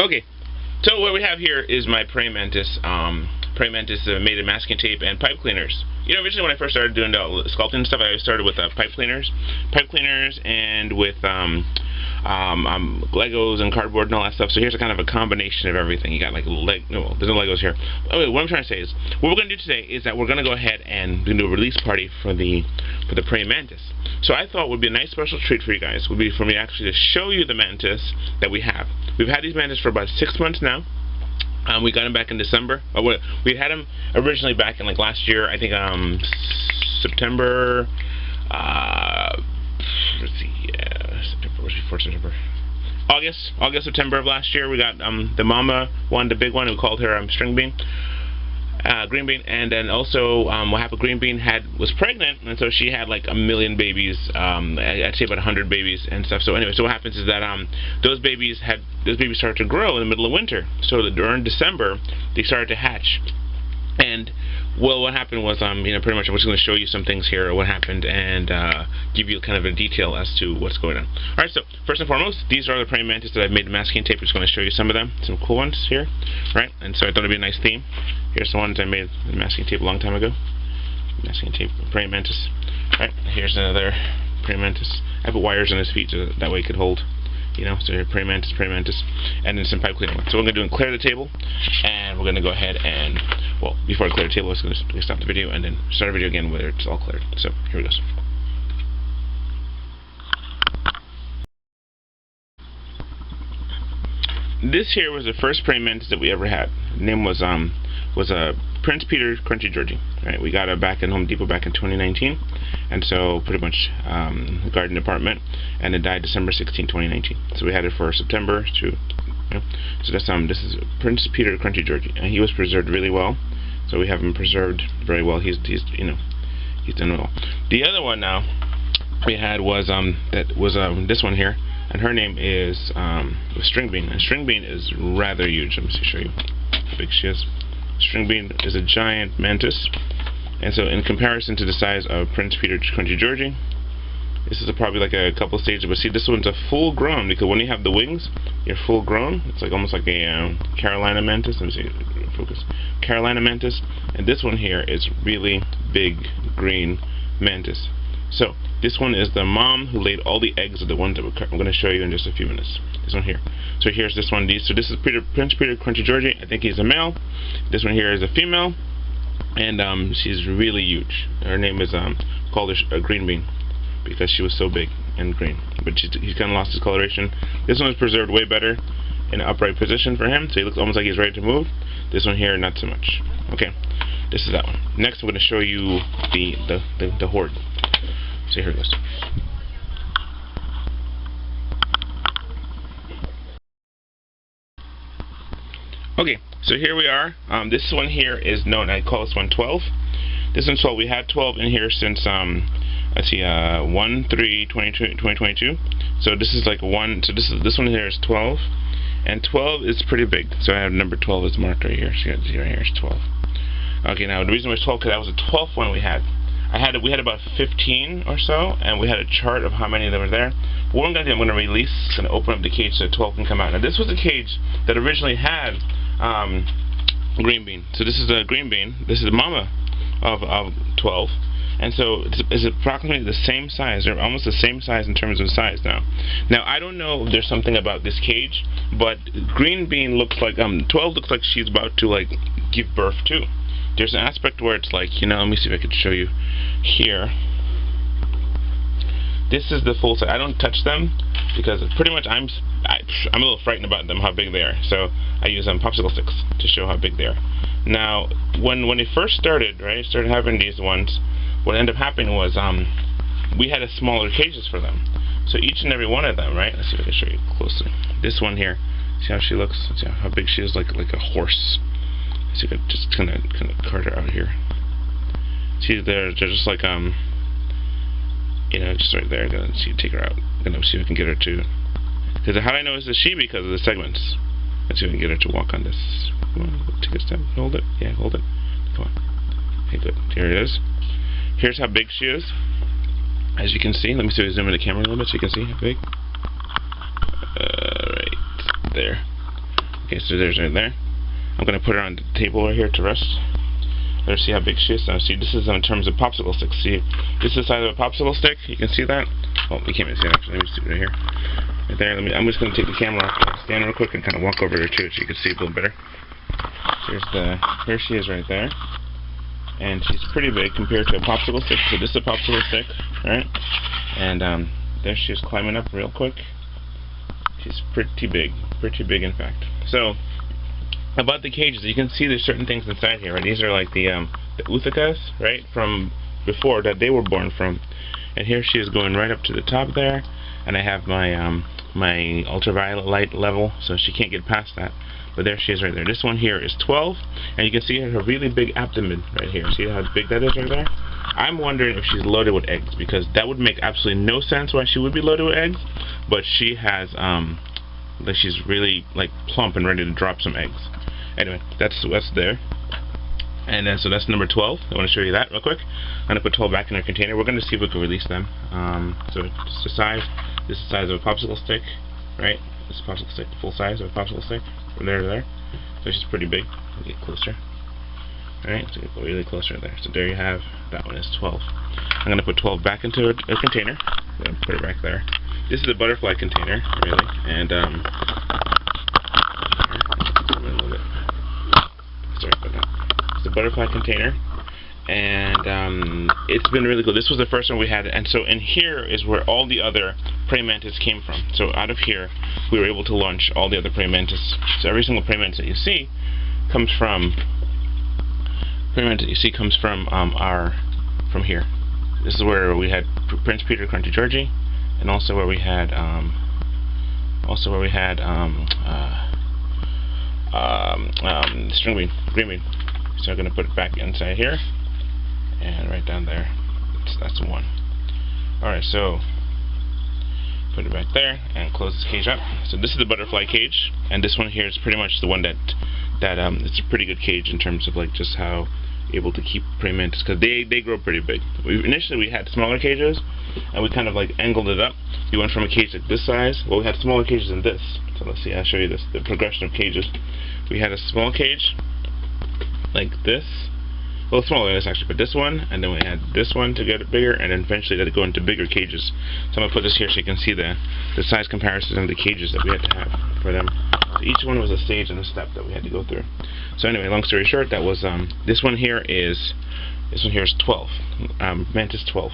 Okay, so what we have here is my praying mantis. Praying mantis made of masking tape and pipe cleaners. You know, originally when I first started doing the sculpting stuff, I started with pipe cleaners, and with Legos and cardboard and all that stuff. So here's a kind of a combination of everything. You got like no, there's no Legos here. Okay, what I'm trying to say is, what we're going to do today is that we're going to go ahead and do a release party for the praying mantis. So I thought would be a nice special treat for you guys would be for me actually to show you the mantis that we have. We've had these mantis for about 6 months now. We got him back in December. We had him originally back in like last year. I think September. Let's see. September was before September. August, September of last year. We got the mama one, the big one. We called her String Bean. Green Bean, and then also what happened, Green Bean was pregnant, and so she had like 1 million babies, I'd say about 100 babies and stuff. So anyway, so what happens is that those babies started to grow in the middle of winter. So during December they started to hatch. And well, what happened was, you know, pretty much I'm just going to show you some things here, what happened, and give you kind of a detail as to what's going on. Alright, so first and foremost, these are the praying mantis that I've made masking tape. I'm just going to show you some of them, some cool ones here, right? And so I thought it'd be a nice theme. Here's the ones I made with masking tape a long time ago. Masking tape, praying mantis. Alright, here's another praying mantis. I put wires on his feet so that way he could hold. You know, so here, praying mantis, and then some pipe cleaner ones. So what we're going to do is clear the table, and we're going to go ahead and, well, before I clear the table, I'm going to stop the video and then start the video again where it's all cleared. So here we go. This here was the first praying mantis that we ever had. The name was Prince Peter Crunchy Georgie. Right, we got it back in Home Depot back in 2019, and so pretty much garden department, and it died December 16, 2019. So we had it for September to, you know, so that's this is Prince Peter Crunchy Georgie, and he was preserved really well. So we have him preserved very well. He's you know, he's done well. The other one now we had was this one here, and her name is String Bean, and String Bean is rather huge. Let me show you how big she is. String Bean is a giant mantis, and so in comparison to the size of Prince Peter Crunchy Georgie, this is probably like a couple stages. But see, this one's a full grown, because when you have the wings, you're full grown. It's like almost like a Carolina mantis. Let me see, focus. Carolina mantis, and this one here is really big green mantis. So this one is the mom who laid all the eggs of the ones that I'm going to show you in just a few minutes. This one here. So here's this one. So this is Prince Peter Crunchy Georgie. I think he's a male. This one here is a female, and she's really huge. Her name is called a Green Bean because she was so big and green. But he's kind of lost his coloration. This one is preserved way better in an upright position for him, so he looks almost like he's ready to move. This one here, not so much. Okay, this is that one. Next, I'm going to show you the horde. So here it goes. Okay, so here we are. This one here is known, I call this one 12. This one's 12. We had 12 in here since, let's see, 1/3/2022. So this is like one, so this one here is 12. And 12 is pretty big. So I have number 12 is marked right here. So you got 0 here is 12. Okay, now the reason why it's 12 because that was the 12th one we had. We had about 15 or so, and we had a chart of how many that were there. But what I'm going to do, I'm going to release, going to open up the cage so 12 can come out. Now this was a cage that originally had Green Bean. So this is a Green Bean. This is the mama of 12. And so it's approximately the same size. They're almost the same size in terms of size now. Now I don't know if there's something about this cage, but Green Bean looks like 12 looks like she's about to like give birth too. There's an aspect where it's like, you know, let me see if I could show you here. This is the full size. I don't touch them because pretty much I'm a little frightened about them, how big they are. So I use popsicle sticks to show how big they are. Now, when they first started, right, started having these ones, what ended up happening was we had a smaller cages for them. So each and every one of them, right? Let's see if I can show you closely. This one here, see how she looks? See how big she is, like a horse. So you can just kind of cart her out here. See, they're just like you know, just right there. Gonna see, take her out. Gonna see if we can get her to. Because how do I know it's a she? Because of the segments. Let's see if we can get her to walk on this. Come on, take a step. Hold it. Yeah, hold it. Come on. Okay, good. Here it is. Here's how big she is. As you can see, let me see if I zoom in the camera a little bit so you can see how big. Right there. Okay, so there's right there. I'm going to put her on the table right here to rest. Let her see how big she is. Now, see, this is in terms of popsicle sticks. See, this is the size of a popsicle stick. You can see that. Oh, you can't even see it actually. Let me see it right here. Right there. I'm just going to take the camera off, stand real quick, and kind of walk over there too, so you can see it a little better. Here she is right there, and she's pretty big compared to a popsicle stick. So this is a popsicle stick, right? And there she is climbing up real quick. She's pretty big in fact. So about the cages, you can see there's certain things inside here, right? These are like the Uthikas, right, from before that they were born from. And here she is going right up to the top there, and I have my my ultraviolet light level, so she can't get past that. But there she is right there. This one here is 12, and you can see her really big abdomen right here. See how big that is right there? I'm wondering if she's loaded with eggs, because that would make absolutely no sense why she would be loaded with eggs, but she has like she's really like plump and ready to drop some eggs. Anyway, that's there. And then, so that's number 12. I want to show you that real quick. I'm going to put 12 back in our container. We're going to see if we can release them. So just the size. This is the size of a popsicle stick, right? This is a popsicle stick, full size of a popsicle stick. From there to there. So she's pretty big. We'll get closer. Alright, so we'll go really close right there. So there you have, that one is 12. I'm going to put 12 back into a container. I'm going to put it back there. This is a butterfly container, really. And, sorry about that. It's a butterfly container, and it's been really cool. This was the first one we had, and so in here is where all the other praying mantis came from. So out of here, we were able to launch all the other praying mantis. So every single praying mantis that you see comes from from here. This is where we had Prince Peter, Crunchy Georgie, and also where we had string bean, green bean. So I'm going to put it back inside here, and right down there. That's one. Alright, so put it back there and close this cage up. So this is the butterfly cage, and this one here is pretty much the one that it's a pretty good cage in terms of like just how able to keep praying mantis, because they grow pretty big. Initially we had smaller cages, and we kind of like angled it up. We went from a cage like this size. Well, we had smaller cages than this. So let's see. I'll show you this. The progression of cages. We had a small cage like this, well, smaller than this actually, but this one, and then we had this one to get it bigger, and then eventually let it go into bigger cages. So I'm gonna put this here so you can see the size comparison of the cages that we had to have for them. So each one was a stage and a step that we had to go through. So anyway, long story short, that was this one here is 12, mantis 12.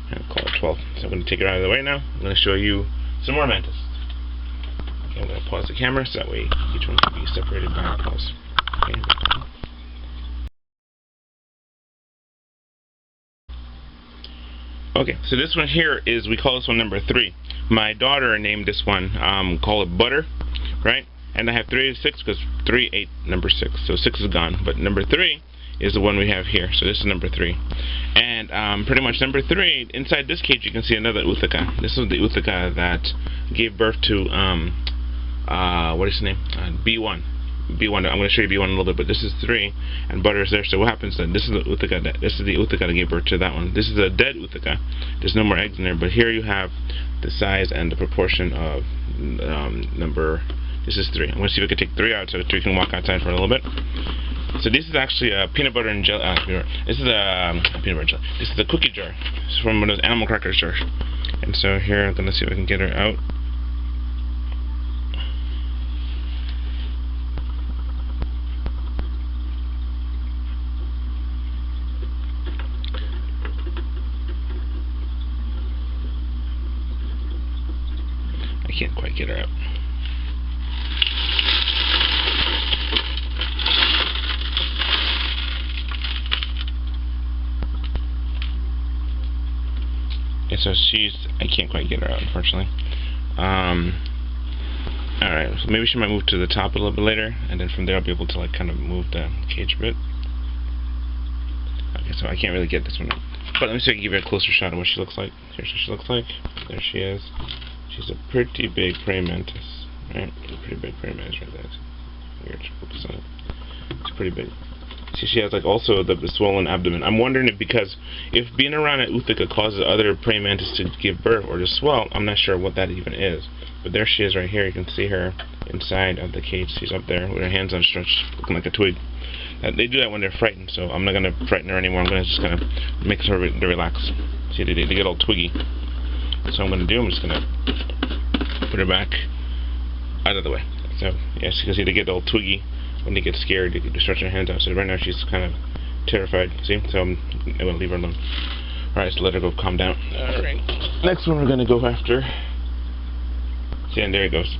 I'll call it 12. So I'm gonna take it out of the way now. I'm gonna show you some more mantis. Okay, I'm gonna pause the camera so that way each one can be separated by a pause. Okay. Okay, so this one here is, we call this one number 3. My daughter named this one, call it Butter, right? And I have 3 to 6 because 3 ate number 6, so 6 is gone. But number 3 is the one we have here, so this is number 3. And pretty much number 3, inside this cage you can see another Uthika. This is the Uthika that gave birth to, what is his name? B1. B1. I'm going to show you B1 a little bit, but this is 3, and Butter is there. So what happens then? This is the Uthika that gave birth to that one. This is a dead Uthika. There's no more eggs in there, but here you have the size and the proportion of number. This is 3. I'm going to see if I can take 3 out so 3 can walk outside for a little bit. So this is actually a peanut butter and jelly. This is a peanut butter jelly. This is a cookie jar. It's from one of those animal cracker jars. And so here I'm going to see if I can get her out. I can't quite get her out. Yeah, so I can't quite get her out, unfortunately. Alright, so maybe she might move to the top a little bit later, and then from there I'll be able to like kind of move the cage a bit. Okay, so I can't really get this one out. But let me see if I can give you a closer shot of what she looks like. Here's what she looks like. There she is. She's a pretty big praying mantis, right? A pretty big praying mantis right there. Weird, focus on it. It's pretty big. See, she has like also the swollen abdomen. I'm wondering if because if being around an Uthika causes other praying mantis to give birth or to swell, I'm not sure what that even is. But there she is right here. You can see her inside of the cage. She's up there with her hands outstretched, looking like a twig. They do that when they're frightened, so I'm not going to frighten her anymore. I'm going to just kind of make her relax. See, they get all twiggy. So I'm going to do, I'm just going to put her back out of the way. So, yes, you can see they get all twiggy when they get scared. They stretch their hands out. So right now she's kind of terrified. See? So I'm going to leave her alone. Alright, so let her go calm down. Alright. Next one we're going to go after. See, and there it goes.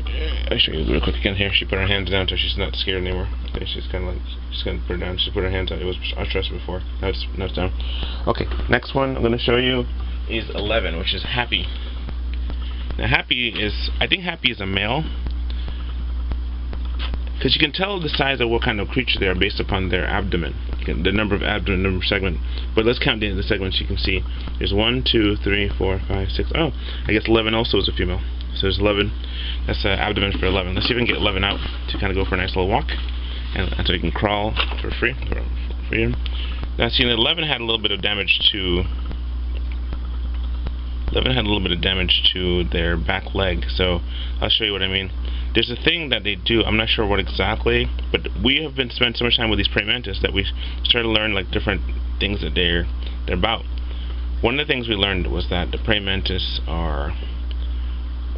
I'll show you real quick again here. She put her hands down so she's not scared anymore. Okay, she's kind of like, she's going to put her down. She put her hands out. It was outstretched before. Now it's down. Okay, next one I'm going to show you is 11, which is Happy. Now Happy is, I think Happy is a male, because you can tell the size of what kind of creature they are based upon their abdomen, the number of abdomen, number of segment. But let's count the segments. You can see there's 1, 2, 3, 4, 5, 6. Oh, I guess 11 also is a female. So there's 11. That's abdomen for 11. Let's see if we can get 11 out to kind of go for a nice little walk, and so you can crawl for free. For freedom. Now, see, 11 had a little bit of damage to. 11 had a little bit of damage to their back leg, so I'll show you what I mean. There's a thing that they do, I'm not sure what exactly, but we have been spending so much time with these praying mantis that we started to learn like different things that they're about. One of the things we learned was that the praying mantis are,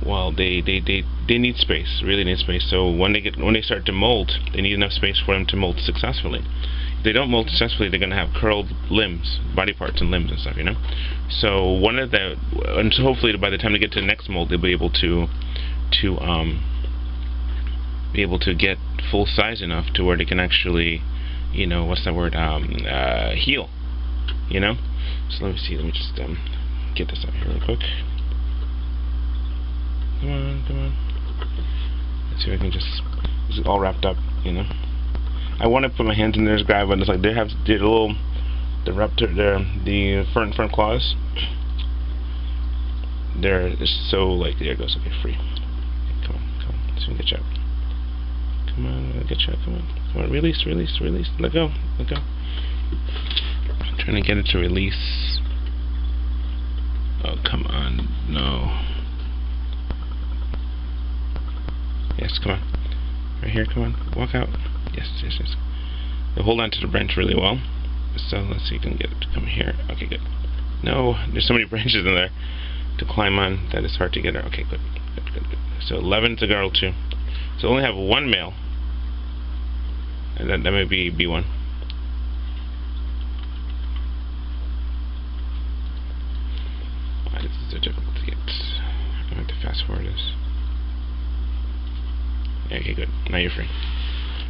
well, they need space, really need space. So when they start to molt, they need enough space for them to molt successfully. If they don't molt successfully, they're going to have curled limbs, body parts and limbs and stuff, you know. So one of the, and so hopefully by the time they get to the next molt, they'll be able to get full size enough to where they can actually, you know, what's that word, heal, you know. So let me see, let me just get this up here real quick. Come on. Let's see if I can just, it's all wrapped up, you know. I want to put my hands in there to grab, but it's like they have the little, the raptor, the front claws. They're so like, there it goes. Okay, free. Okay, come on. Let's see if we can get you out. Come on, get you out. Come on, release. Let go. I'm trying to get it to release. Oh, come on, no. Yes, come on. Right here, come on. Walk out. Yes. You'll hold on to the branch really well. So let's see if you can get it to come here. Okay, good. No, there's so many branches in there to climb on that it's hard to get her. Okay, good. So 11's a girl too. So only have one male, and that may be B1. This is so difficult to get. I'm going to have to fast forward this. Okay, good. Now you're free.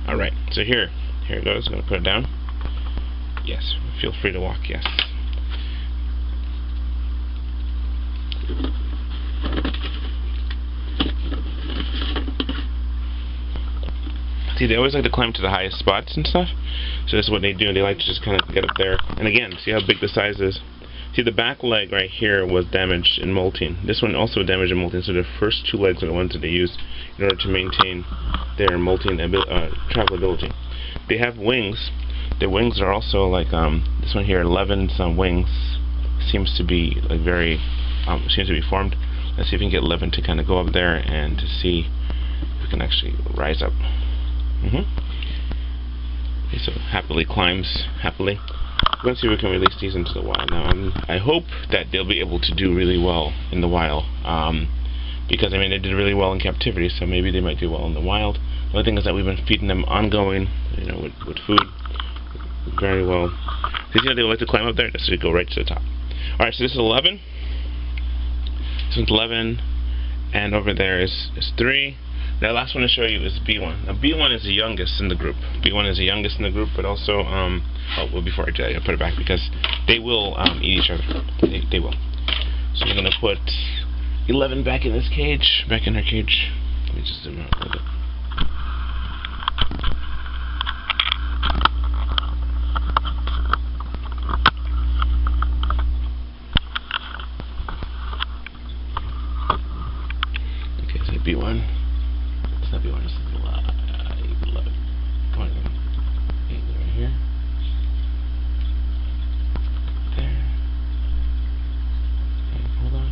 Alright, so here it goes. I'm going to put it down. Yes, feel free to walk, yes. See, they always like to climb to the highest spots and stuff. So this is what they do. They like to just kind of get up there. And again, see how big the size is. See, the back leg right here was damaged in molting. This one also damaged in molting. So the first two legs are the ones that they use in order to maintain their molting travel ability. They have wings. Their wings are also like this one here, 11's wings seems to be like very seems to be formed. Let's see if we can get 11 to kind of go up there and to see if we can actually rise up. Okay, so happily climbs happily. Let's see if we can release these into the wild. Now, I hope that they'll be able to do really well in the wild, because I mean they did really well in captivity, so maybe they might do well in the wild. The other thing is that we've been feeding them ongoing, you know, with food very well. Because, you know, they like to climb up there, so they go right to the top. All right, so this is 11. This one's 11, and over there is 3. The last one to show you is B1. Now B1 is the youngest in the group. B1 is the youngest in the group, but also, oh, well, before I do that, I'll put it back because they will eat each other. They will. So we're going to put 11 back in this cage, back in her cage. Let me just zoom out a little bit. Okay, so B1. It's not B1, it's B11. Come on, okay, right here. There. Okay, hold on.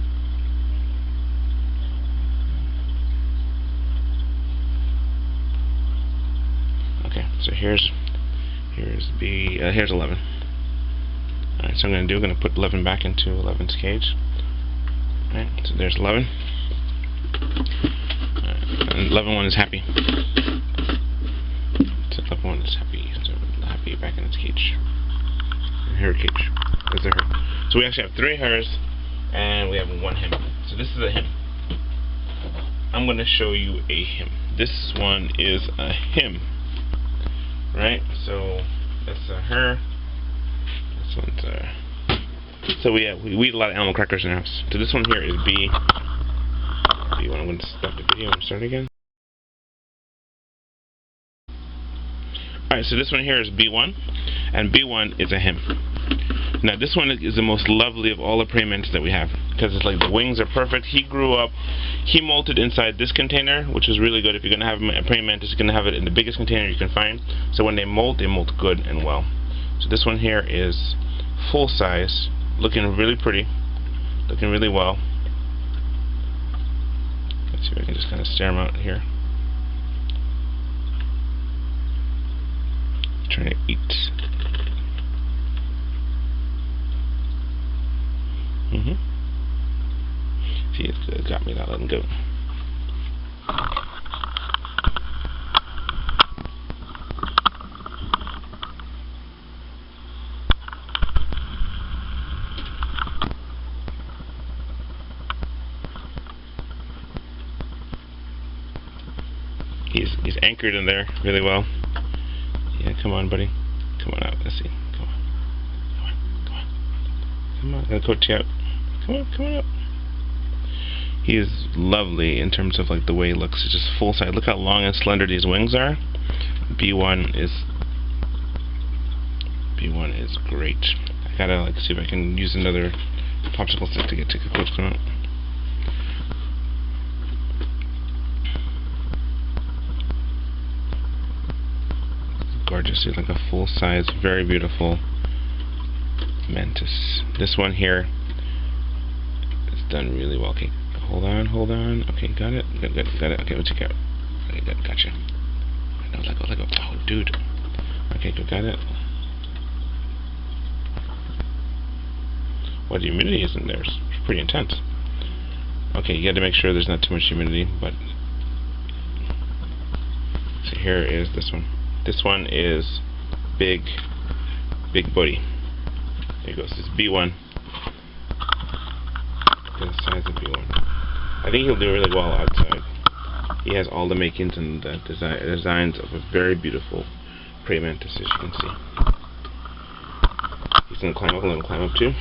here's here's 11. Alright, so I'm going to put 11 back into 11's cage. Alright, so there's 11. And 11-1 is happy. So 11-1 is happy. So happy back in its cage. In her cage. There's a her. So we actually have 3 hers, and we have 1 him. So this is a him. I'm going to show you a him. This one is a him. Right? So that's a her. This one's a... So we eat a lot of animal crackers in our house. So this one here is B. B1. I'm going to stop the video and start again. Alright, so this one here is B1, and B1 is a him. Now this one is the most lovely of all the praying mantis that we have, because it's like the wings are perfect. He grew up, he molted inside this container, which is really good. If you're going to have a praying mantis, you're going to have it in the biggest container you can find. So when they molt good and well. So this one here is full size, looking really pretty, looking really well. Let's see if I can just kind of stare him out here. Trying to eat. See, it's got me. Not letting go. He's anchored in there really well. Yeah, come on, buddy. Come on out. Let's see. Come on. Come on. Come on. I'll coach you out. Come on up. He is lovely in terms of like the way he looks. It's just full size. Look how long and slender these wings are. B1 is great. I gotta like see if I can use another popsicle stick to get to close come out. Gorgeous. He's like a full size, very beautiful mantis. This one here is done really well. Okay, hold on. Okay, got it. Good. Got it. Okay, we'll check out. Okay, good. Gotcha. No, let go. Oh, dude. Okay, good. Got it. Well, the humidity isn't there. It's pretty intense. Okay, you got to make sure there's not too much humidity, but so here is this one. This one is big booty. There he goes. This is B1. Look at the size of B1. I think he'll do really well outside. He has all the makings and the designs of a very beautiful prey mantis, as you can see. He's going to climb up. I'm going to climb up too.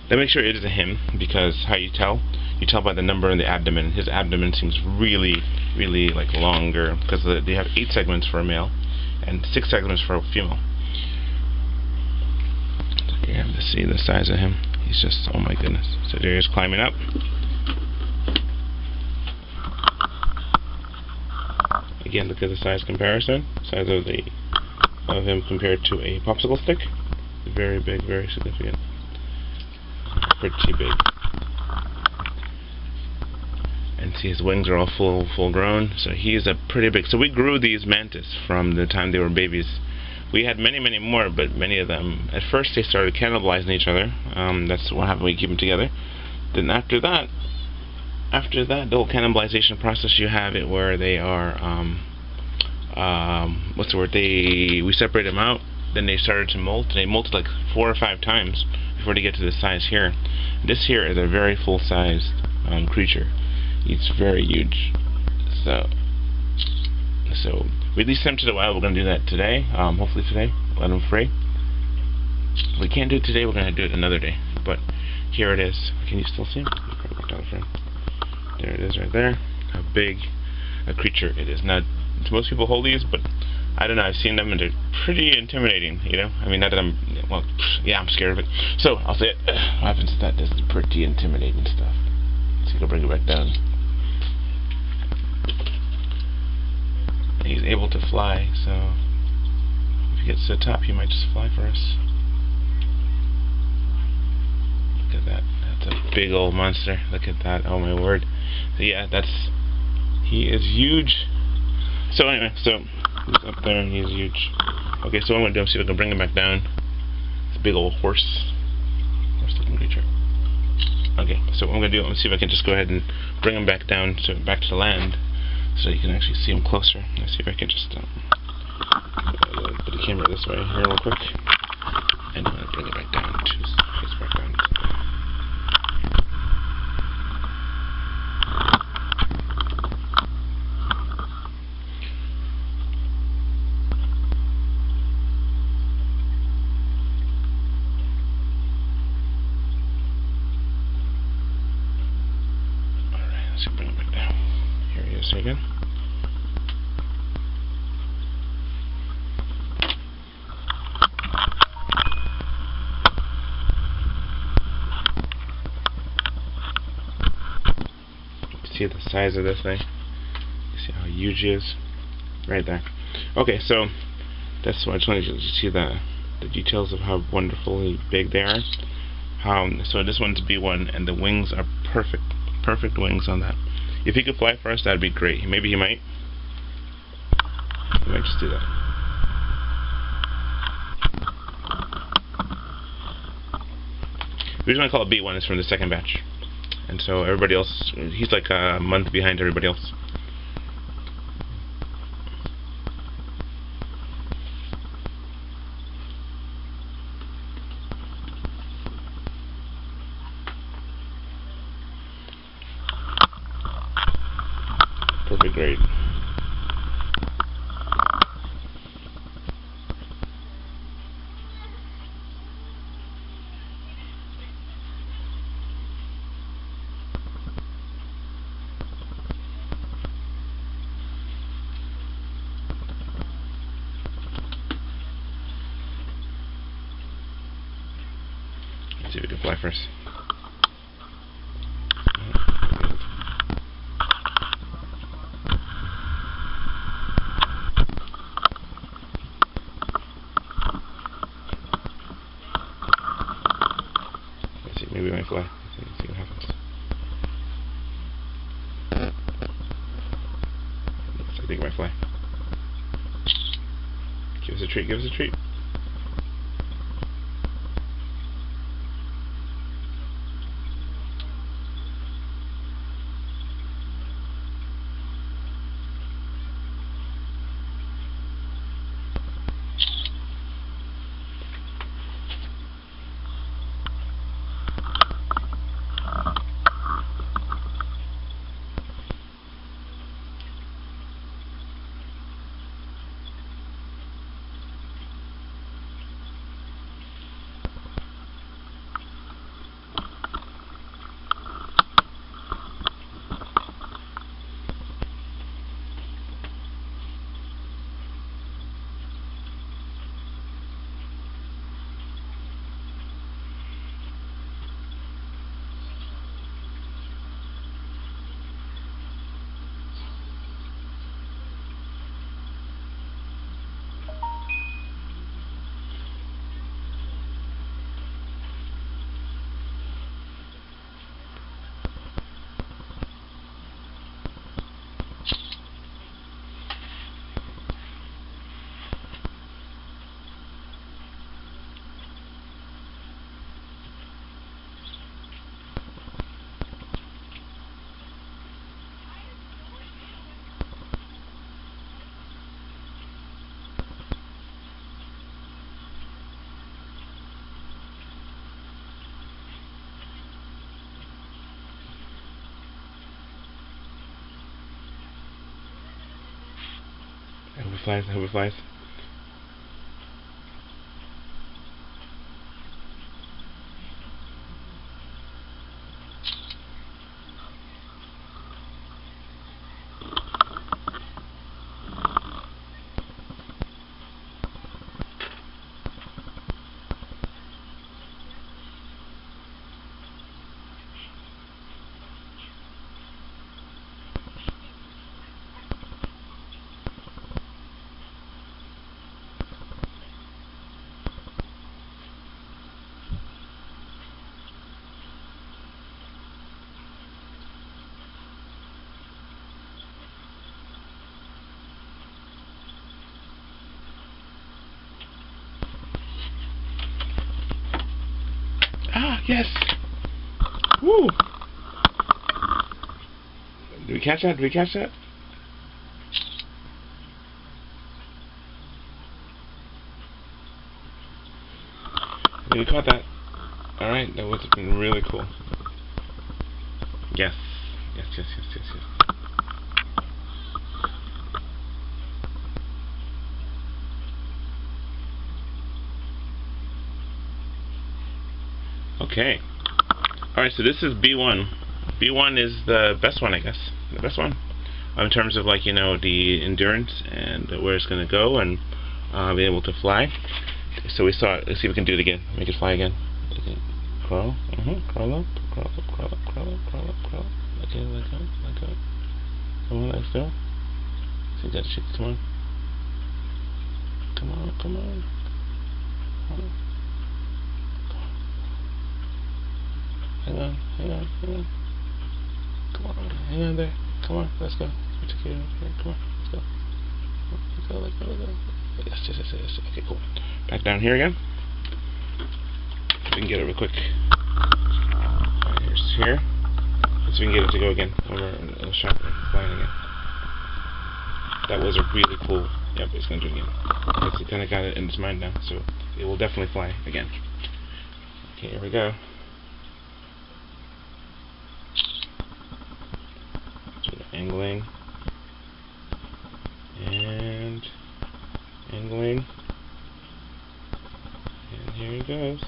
Then make sure it is a him, because how you tell? You tell by the number in the abdomen. His abdomen seems really like longer, because they have 8 segments for a male and 6 segments for a female. So you have to see the size of him. He's just, oh my goodness. So there he is climbing up. Again, look at the size comparison. Size of him compared to a popsicle stick. Very big, very significant. Pretty big. And see, his wings are all full grown, so he's a pretty big. So we grew these mantis from the time they were babies. We had many more, but many of them at first they started cannibalizing each other. That's what happened. We keep them together. Then after that, the whole cannibalization process, you have it where they are what's the word? We separate them out. Then they started to molt. And they molted like 4 or 5 times before they get to this size here. This here is a very full-sized creature. It's very huge. So we released him to the wild. We're going to do that today. Hopefully today. Let him free. If we can't do it today, we're going to do it another day. But here it is. Can you still see him? There it is right there. How big a creature it is. Now, most people hold these, but I don't know. I've seen them and they're pretty intimidating, you know? I mean, not that I'm, well, yeah, I'm scared of it. So, I'll say it. What happens to that? This is pretty intimidating stuff. So you can bring it back down. He's able to fly, so if he gets to the top, he might just fly for us. Look at that. That's a big old monster. Look at that. Oh my word. So yeah, he is huge. So anyway, He's up there and he's huge. Okay, so what I'm going to do is see if I can bring him back down. It's a big old horse-looking creature. Okay, so what I'm going to do, is see if I can just go ahead and bring him back down, back to the land, so you can actually see him closer. Let's see if I can just put the camera this way here real quick, and I'm going to bring it back down to his background. Alright, let's bring him back down. Here he is again. See the size of this thing. You see how huge he is? Right there. Okay, so that's what I just wanted you to see the details of how wonderfully big they are. So this one's B1, and the wings are perfect wings on that. If he could fly for us, that'd be great. Maybe he might. He might just do that. The reason I call it B1 is from the second batch. And so everybody else, he's like a month behind everybody else. Perfect grade. Let's see if we can fly first. Let's see, maybe we might fly. Let's see what happens. I think we might fly. Give us a treat, give us a treat. I hope it flies, I hope it flies. Yes! Woo! Did we catch that? Did we catch that? We caught that. Alright, that was really cool. Yes. Yes, yes, yes, yes, yes. Okay. Alright, so this is B1. B1 is the best one, I guess. The best one. In terms of, like, you know, the endurance and where it's going to go and being able to fly. So we saw it. Let's see if we can do it again. Make it fly again. Okay. Crawl. Crawl up. Crawl up. Crawl up. Crawl up. Crawl up. Crawl up. Okay, let go. Let go. Come on, let's go. So you got to shake. Come on. Come on. Come on. Come on. Hang on. Hang on. Hang on. Come on. Hang on there. Come on. Let's go. Let's take it over here. Come on. Let's go. Let's go. Let's go. Let's go. Yes, yes, yes, yes. Okay, cool. Back down here again. We can get it real quick. Alright, here's here. Let's see if we can get it to go again. Over a shot flying again. That was a really cool. Yep, it's gonna do it again. It's kind of got it in its mind now, so it will definitely fly again. Okay, here we go. So angling and angling, and here it goes.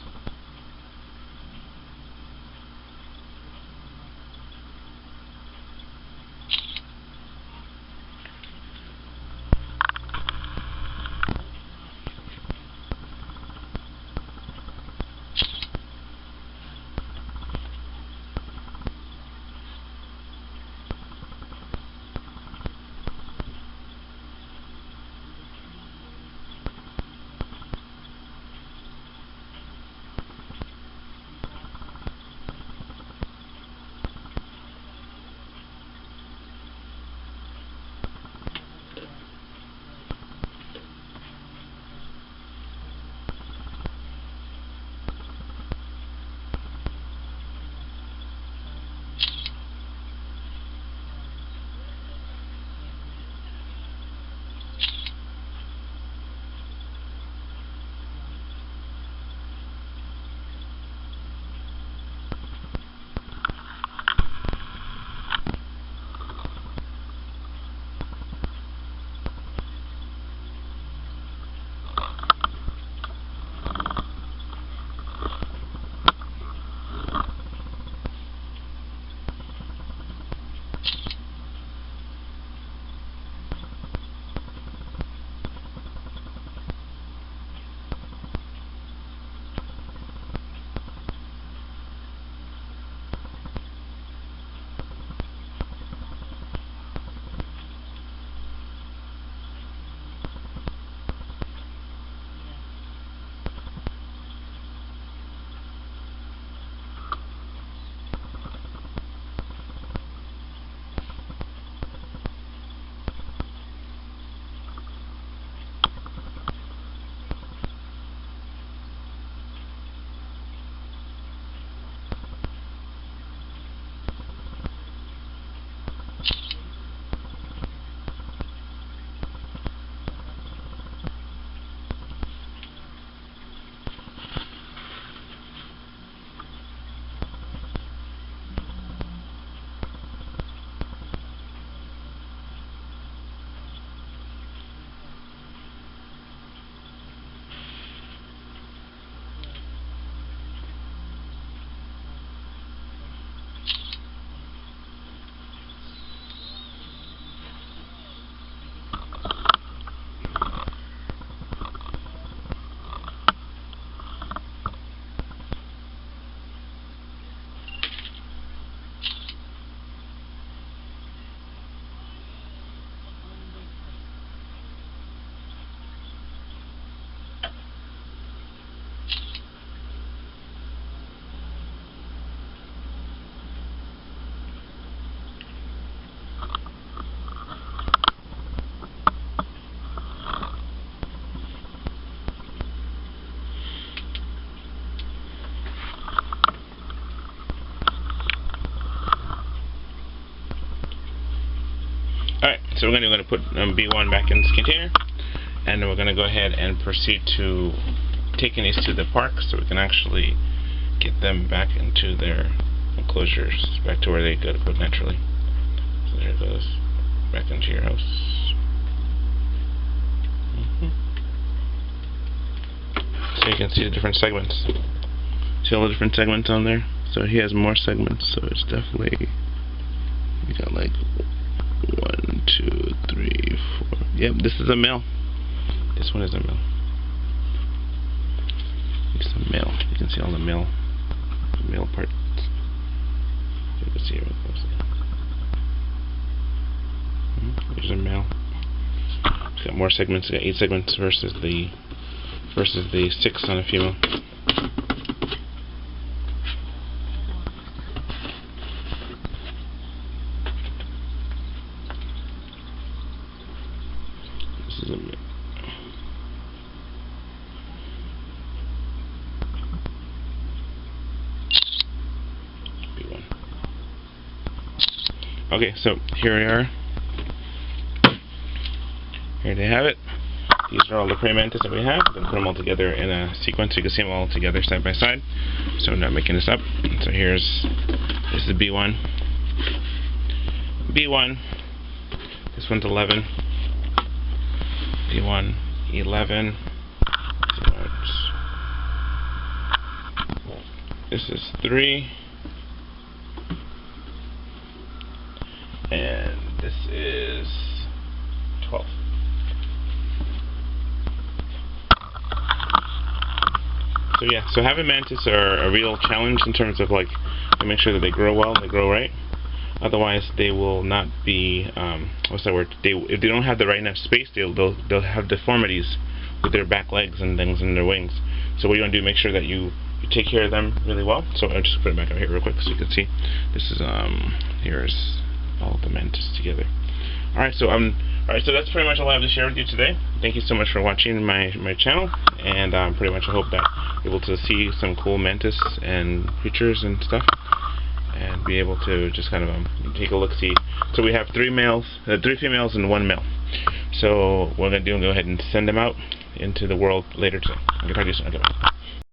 so we're going to put B1 back in this container, and then we're going to go ahead and proceed to taking these to the park so we can actually get them back into their enclosures, back to where they go naturally. So there it goes, back into your house. So you can see the different segments. See all the different segments on there? So he has more segments, so it's definitely, we got like 1, 2, 3, 4. Yep, this is a male. This one is a male. It's a male. You can see all the male parts. You can see it real closely. There's a male. It's got more segments. It's got 8 segments versus the 6 on a female. This is a male. B1. Okay, so here we are. Here they have it. These are all the praying mantis that we have. I'm going to put them all together in a sequence so you can see them all together side by side. So I'm not making this up. So this is B1. B1. This one's 11. B1, 11. This is 3. And this is 12. So yeah, so having mantis are a real challenge in terms of like to make sure that they grow well and they grow right. Otherwise, they will not be what's that word? If they don't have the right enough space, they'll have deformities with their back legs and things and their wings. So what you want to do, make sure that you take care of them really well. So I'll just put it back up here real quick so you can see. This is here's all of the mantis together. Alright, so that's pretty much all I have to share with you today. Thank you so much for watching my channel, and pretty much I hope that you're able to see some cool mantis and creatures and stuff, and be able to just kind of take a look, see. So we have 3 females and 1 male. So what we're going to do is go ahead and send them out into the world later today. I'm going to talk to you soon. Okay, bye.